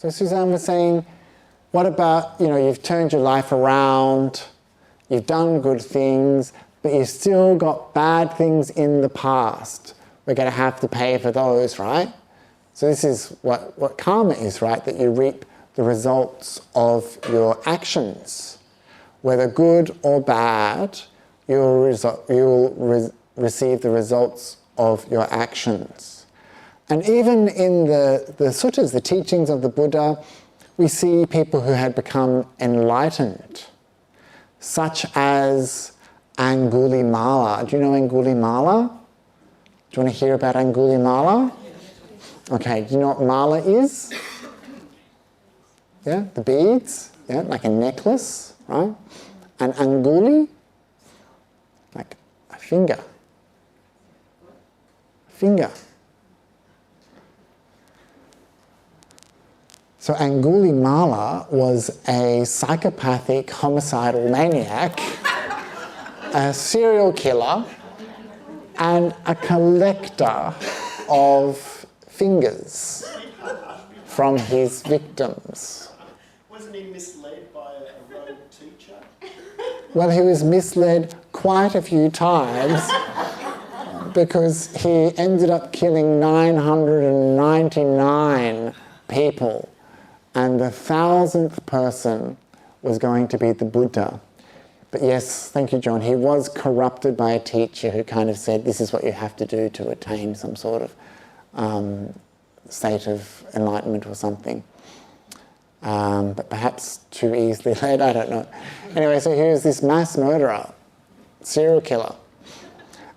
So Suzanne was saying, what about, you've turned your life around, you've done good things, but you've still got bad things in the past. We're going to have to pay for those, right? So this is what karma is, right? That you reap the results of your actions. Whether good or bad, you'll receive the results of your actions. And even in the suttas, the teachings of the Buddha, we see people who had become enlightened, such as Angulimala. Do you know Angulimala? Do you want to hear about Angulimala? Okay, do you know what mala is? Yeah, the beads, yeah, like a necklace, right? And anguli, like a finger. So Angulimala was a psychopathic homicidal maniac, a serial killer, and a collector of fingers from his victims. Wasn't he misled by a rogue teacher? Well, he was misled quite a few times because he ended up killing 999 people, and the 1,000th person was going to be the Buddha. But yes, thank you, John, he was corrupted by a teacher who kind of said, this is what you have to do to attain some sort of state of enlightenment or something. But perhaps too easily led, I don't know. Anyway, so he was this mass murderer, serial killer.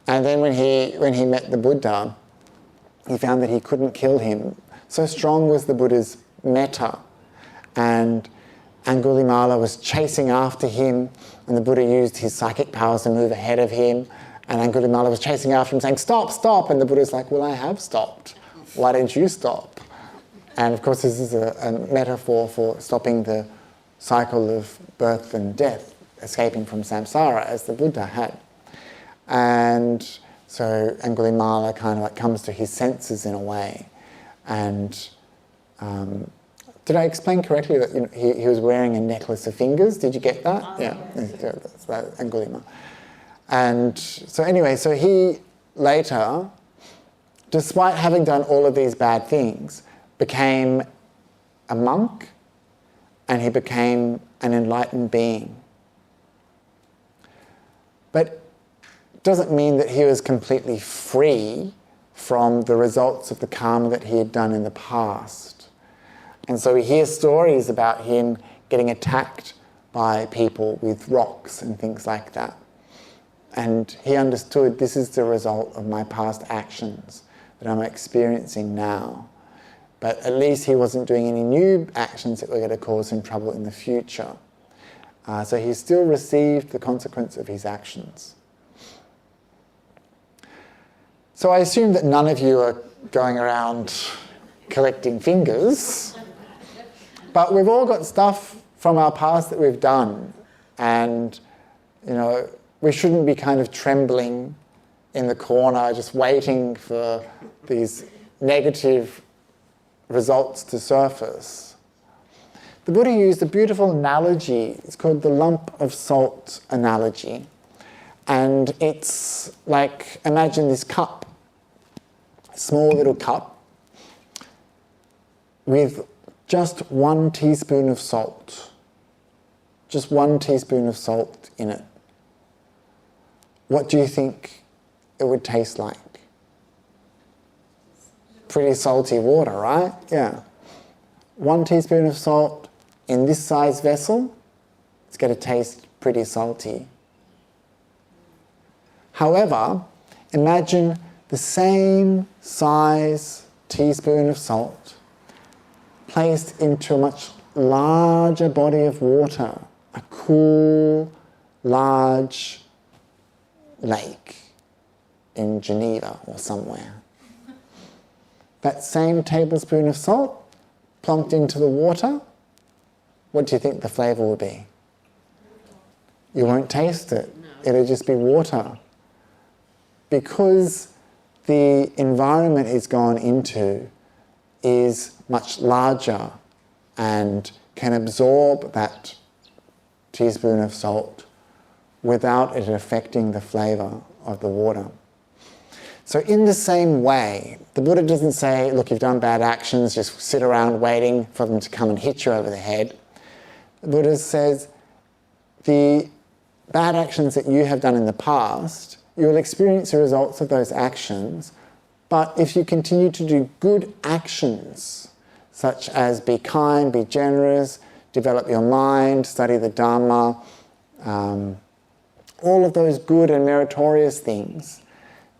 And then when he met the Buddha, he found that he couldn't kill him. So strong was the Buddha's metta. And Angulimala was chasing after him, and the Buddha used his psychic powers to move ahead of him. And Angulimala was chasing after him, saying, stop, stop. And the Buddha's like, well, I have stopped. Why don't you stop? And of course, this is a metaphor for stopping the cycle of birth and death, escaping from samsara, as the Buddha had. And so Angulimala kind of like comes to his senses in a way. And did I explain correctly that he was wearing a necklace of fingers? Did you get that? Yeah, that's Angulimala. And so anyway, so he later, despite having done all of these bad things, became a monk, and he became an enlightened being. But doesn't mean that he was completely free from the results of the karma that he had done in the past. And so we hear stories about him getting attacked by people with rocks and things like that. And he understood, this is the result of my past actions that I'm experiencing now. But at least he wasn't doing any new actions that were going to cause him trouble in the future. So he still received the consequence of his actions. So I assume that none of you are going around collecting fingers, but we've all got stuff from our past that we've done, and we shouldn't be kind of trembling in the corner just waiting for these negative results to surface. The Buddha used a beautiful analogy. It's called the lump of salt analogy. And it's like, imagine this cup, a small little cup, with just 1 teaspoon of salt. Just 1 teaspoon of salt in it. What do you think it would taste like? Pretty salty water, right? Yeah. 1 teaspoon of salt in this size vessel, it's going to taste pretty salty. However, imagine the same size teaspoon of salt placed into a much larger body of water, a cool, large lake in Geneva or somewhere. That same tablespoon of salt plunked into the water, what do you think the flavour will be? You won't taste it. It'll just be water. Because the environment it's gone into is much larger and can absorb that teaspoon of salt without it affecting the flavour of the water. So in the same way, the Buddha doesn't say, look, you've done bad actions, just sit around waiting for them to come and hit you over the head. The Buddha says, the bad actions that you have done in the past, you will experience the results of those actions, but if you continue to do good actions, such as be kind, be generous, develop your mind, study the Dharma, all of those good and meritorious things,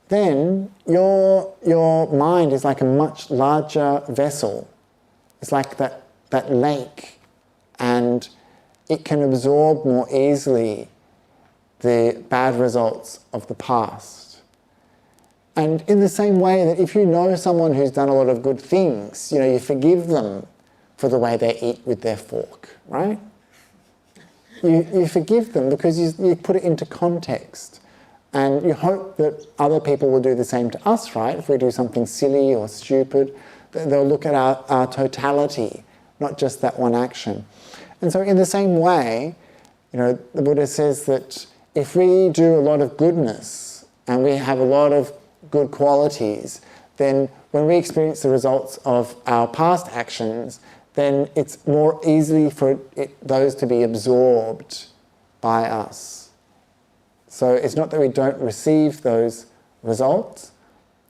then your mind is like a much larger vessel. It's like that lake, and it can absorb more easily the bad results of the past. And in the same way that if you know someone who's done a lot of good things, you forgive them for the way they eat with their fork, right? You forgive them because you put it into context. And you hope that other people will do the same to us, right? If we do something silly or stupid, they'll look at our totality, not just that one action. And so in the same way, the Buddha says that if we do a lot of goodness and we have a lot of good qualities, then when we experience the results of our past actions, then it's more easily for those to be absorbed by us. So it's not that we don't receive those results,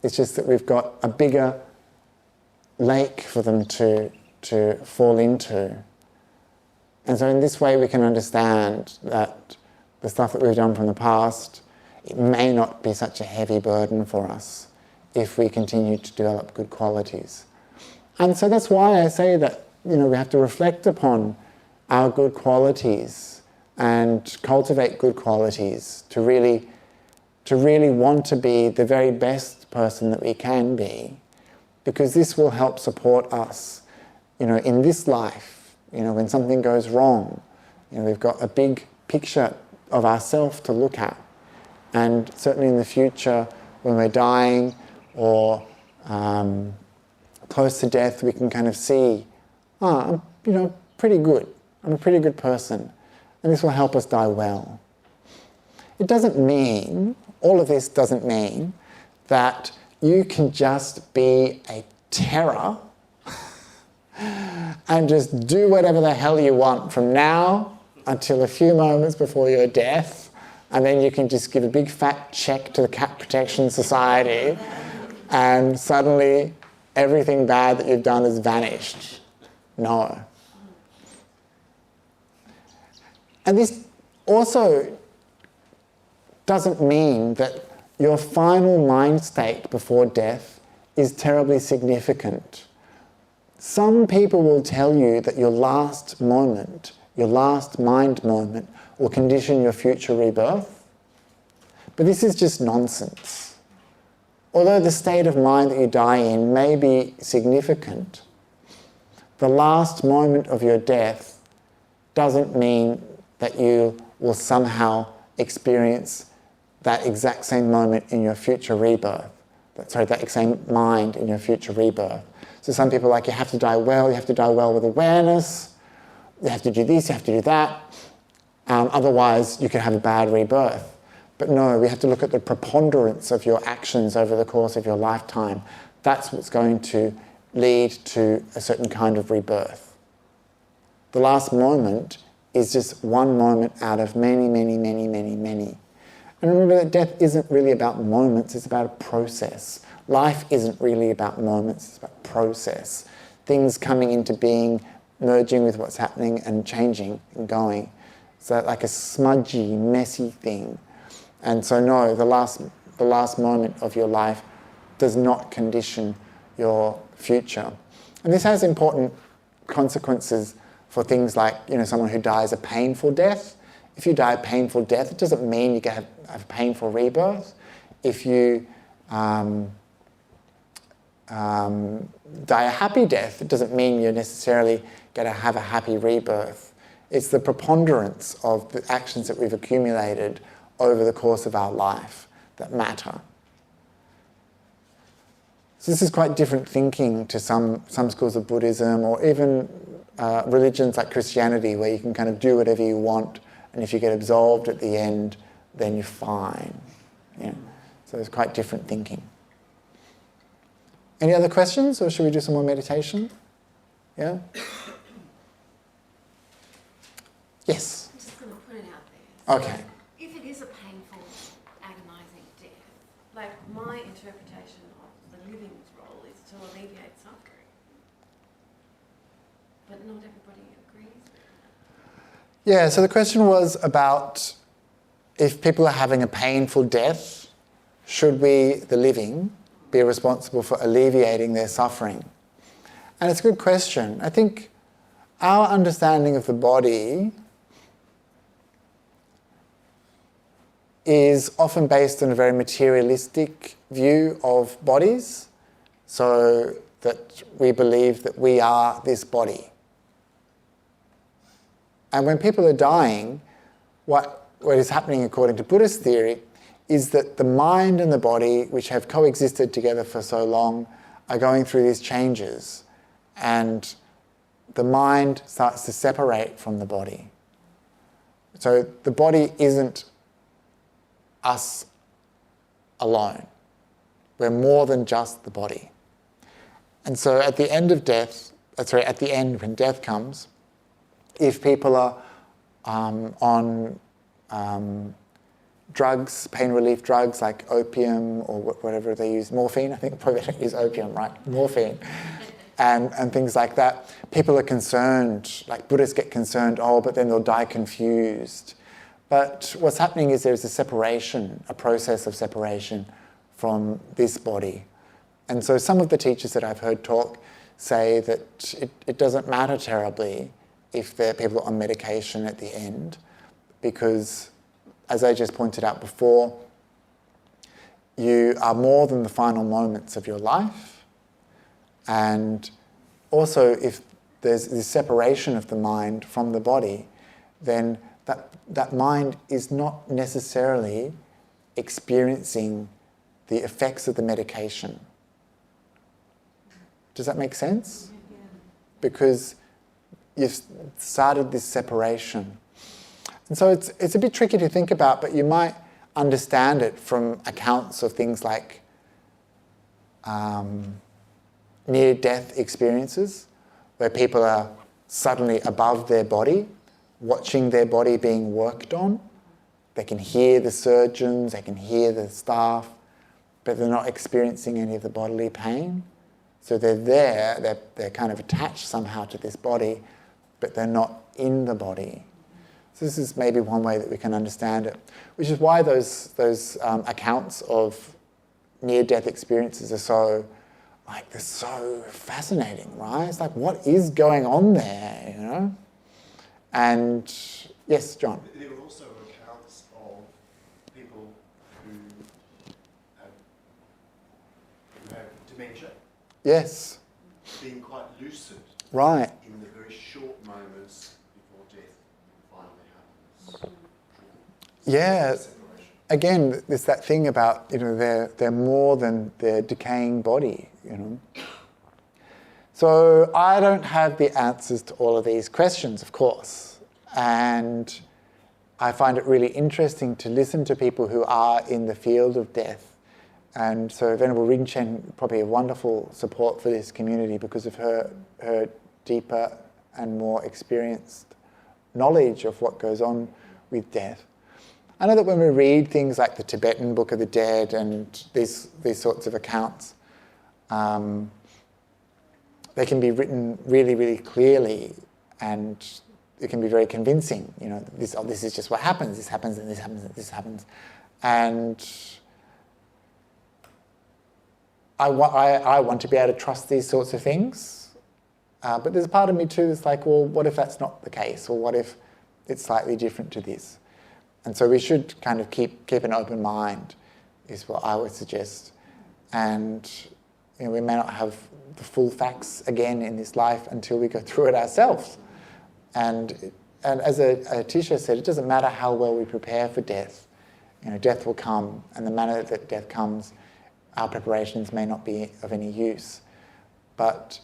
it's just that we've got a bigger lake for them to fall into. And so in this way we can understand that the stuff that we've done from the past, it may not be such a heavy burden for us if we continue to develop good qualities. And so that's why I say that we have to reflect upon our good qualities and cultivate good qualities to really want to be the very best person that we can be, because this will help support us, in this life. When something goes wrong, we've got a big picture of ourselves to look at, and certainly in the future when we're dying or close to death, we can kind of see, I'm pretty good. I'm a pretty good person. And this will help us die well. It doesn't mean, all of this doesn't mean that you can just be a terror and just do whatever the hell you want from now until a few moments before your death, and then you can just give a big fat check to the Cat Protection Society and suddenly everything bad that you've done has vanished. No. And this also doesn't mean that your final mind state before death is terribly significant. Some people will tell you that your last moment, your last mind moment, will condition your future rebirth. But this is just nonsense. Although the state of mind that you die in may be significant, the last moment of your death doesn't mean that you will somehow experience that exact same moment in your future rebirth. That exact same mind in your future rebirth. So some people are like, you have to die well with awareness, you have to do this, you have to do that, otherwise you could have a bad rebirth. But no, we have to look at the preponderance of your actions over the course of your lifetime. That's what's going to lead to a certain kind of rebirth. The last moment is just one moment out of many, many, many, many, many. And remember that death isn't really about moments, it's about a process. Life isn't really about moments, it's about process. Things coming into being, merging with what's happening and changing and going. So like a smudgy, messy thing. And so no, the last moment of your life does not condition your future. And this has important consequences for things like, someone who dies a painful death. If you die a painful death, it doesn't mean you have a painful rebirth. If you die a happy death, it doesn't mean you're necessarily going to have a happy rebirth. It's the preponderance of the actions that we've accumulated over the course of our life that matter. So this is quite different thinking to some schools of Buddhism, or even religions like Christianity, where you can kind of do whatever you want, and if you get absolved at the end, then you're fine. Yeah. So it's quite different thinking. Any other questions, or should we do some more meditation? Yeah? Yes? I'm just going to put it out there. Okay. If it is a painful, agonising death, like my interpretation of the living's role is to alleviate suffering. But not everybody agrees with that. Yeah, so the question was about if people are having a painful death, should we, the living, be responsible for alleviating their suffering? And it's a good question. I think our understanding of the body is often based on a very materialistic view of bodies, so that we believe that we are this body. And when people are dying, what is happening according to Buddhist theory is that the mind and the body, which have coexisted together for so long, are going through these changes, and the mind starts to separate from the body. So the body isn't us alone. We're more than just the body. And so at the end of death, at the end when death comes, if people are on drugs, pain relief drugs like opium or whatever they use, morphine, I think probably they don't use opium, right? Morphine. And things like that. People are concerned, like Buddhists get concerned, but then they'll die confused. But what's happening is there's a separation, a process of separation from this body. And so some of the teachers that I've heard talk say that it doesn't matter terribly if the people are on medication at the end, because, as I just pointed out before, you are more than the final moments of your life. And also, if there's this separation of the mind from the body, then that mind is not necessarily experiencing the effects of the medication. Does that make sense? Yeah. Because you've started this separation. And so it's a bit tricky to think about, but you might understand it from accounts of things like near-death experiences, where people are suddenly above their body, watching their body being worked on. They can hear the surgeons, they can hear the staff, but they're not experiencing any of the bodily pain. So they're there, they're kind of attached somehow to this body, but they're not in the body. So this is maybe one way that we can understand it, which is why those accounts of near-death experiences are they're so fascinating, right? It's like, what is going on there, you know? And yes, John. There were also accounts of people who have dementia. Yes. Being quite lucid. Right. In the very short moments before death finally happens. Yeah. Again, there's that thing about, they're more than their decaying body, So I don't have the answers to all of these questions, of course. And I find it really interesting to listen to people who are in the field of death. And so Venerable Rinchen, probably a wonderful support for this community because of her deeper and more experienced knowledge of what goes on with death. I know that when we read things like the Tibetan Book of the Dead and these sorts of accounts, they can be written really, really clearly, and it can be very convincing. This is just what happens. This happens, and this happens, and this happens, and I want to be able to trust these sorts of things, but there's a part of me too that's like, well, what if that's not the case, or what if it's slightly different to this? And so we should kind of keep an open mind, is what I would suggest. And we may not have the full facts again in this life until we go through it ourselves. And as a teacher said, it doesn't matter how well we prepare for death. Death will come, and the manner that death comes our preparations may not be of any use. But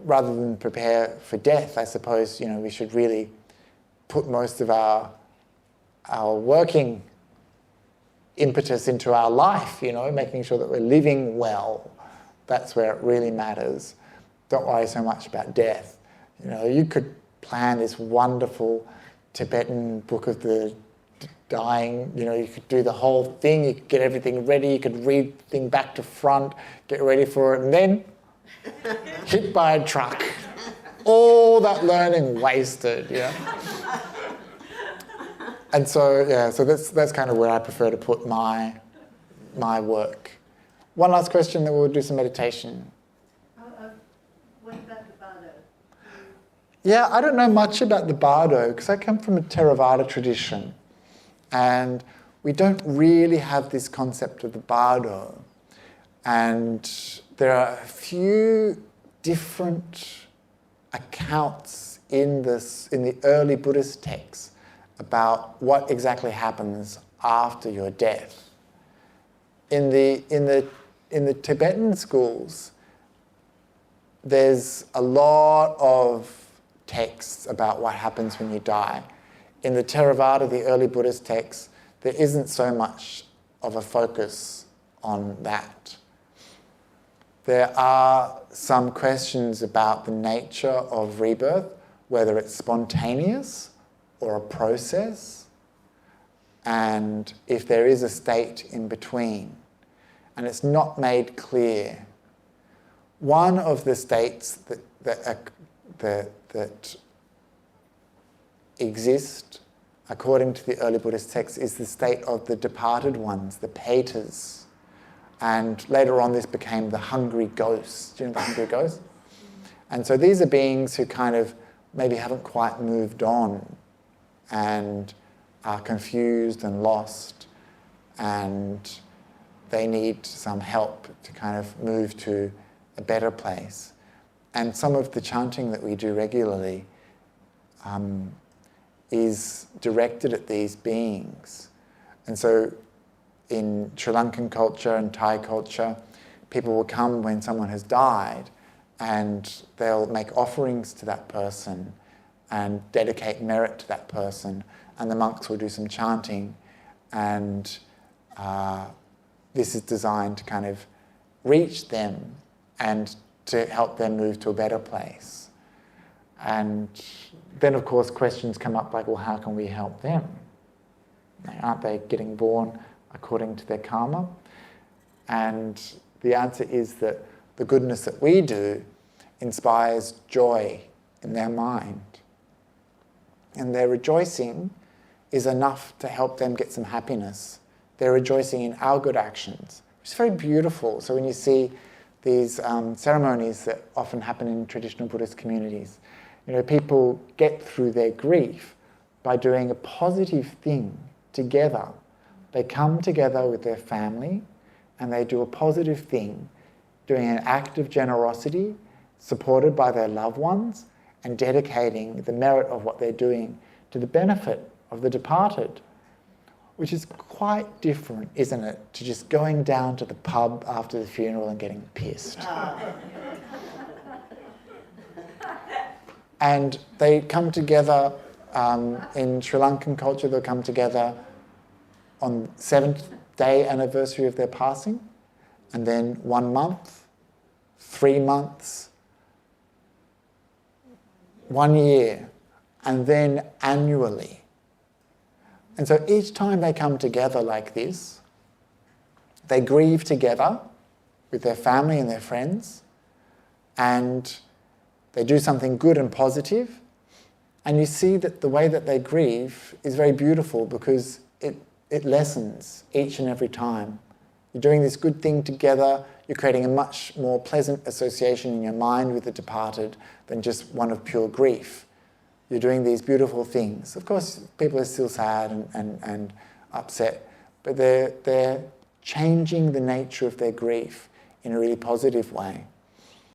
rather than prepare for death, I suppose, we should really put most of our working impetus into our life, making sure that we're living well. That's where it really matters. Don't worry so much about death. You could plan this wonderful Tibetan book of the dying, you could do the whole thing, you could get everything ready, you could read the thing back to front, get ready for it, and then hit by a truck. All that learning wasted, And so that's kind of where I prefer to put my work. One last question, then we'll do some meditation. What about the bardo? Yeah, I don't know much about the bardo because I come from a Theravada tradition, and we don't really have this concept of the bardo. And there are a few different accounts in the early Buddhist texts about what exactly happens after your death. In the Tibetan schools, there's a lot of texts about what happens when you die. In the Theravada, the early Buddhist texts, there isn't so much of a focus on that. There are some questions about the nature of rebirth, whether it's spontaneous or a process, and if there is a state in between. And it's not made clear. One of the states that exist, according to the early Buddhist texts, is the state of the departed ones, the Petas. And later on this became the hungry ghosts. Do you know the hungry ghosts? And so these are beings who kind of maybe haven't quite moved on and are confused and lost, and they need some help to kind of move to a better place. And some of the chanting that we do regularly is directed at these beings. And so in Sri Lankan culture and Thai culture, people will come when someone has died and they'll make offerings to that person and dedicate merit to that person, and the monks will do some chanting, and this is designed to kind of reach them and to help them move to a better place. And then, of course, questions come up like, well, how can we help them? Aren't they getting born according to their karma? And the answer is that the goodness that we do inspires joy in their mind. And their rejoicing is enough to help them get some happiness. They're rejoicing in our good actions, which is very beautiful. So when you see these ceremonies that often happen in traditional Buddhist communities, people get through their grief by doing a positive thing together. They come together with their family and they do a positive thing, doing an act of generosity supported by their loved ones and dedicating the merit of what they're doing to the benefit of the departed, which is quite different, isn't it, to just going down to the pub after the funeral and getting pissed. And they come together, in Sri Lankan culture, they'll come together on the 7th day anniversary of their passing, and then 1 month, 3 months, 1 year, and then annually. And so each time they come together like this, they grieve together with their family and their friends, and they do something good and positive, and you see that the way that they grieve is very beautiful because it lessens each and every time. You're doing this good thing together, you're creating a much more pleasant association in your mind with the departed than just one of pure grief. You're doing these beautiful things. Of course, people are still sad and upset, but they're changing the nature of their grief in a really positive way.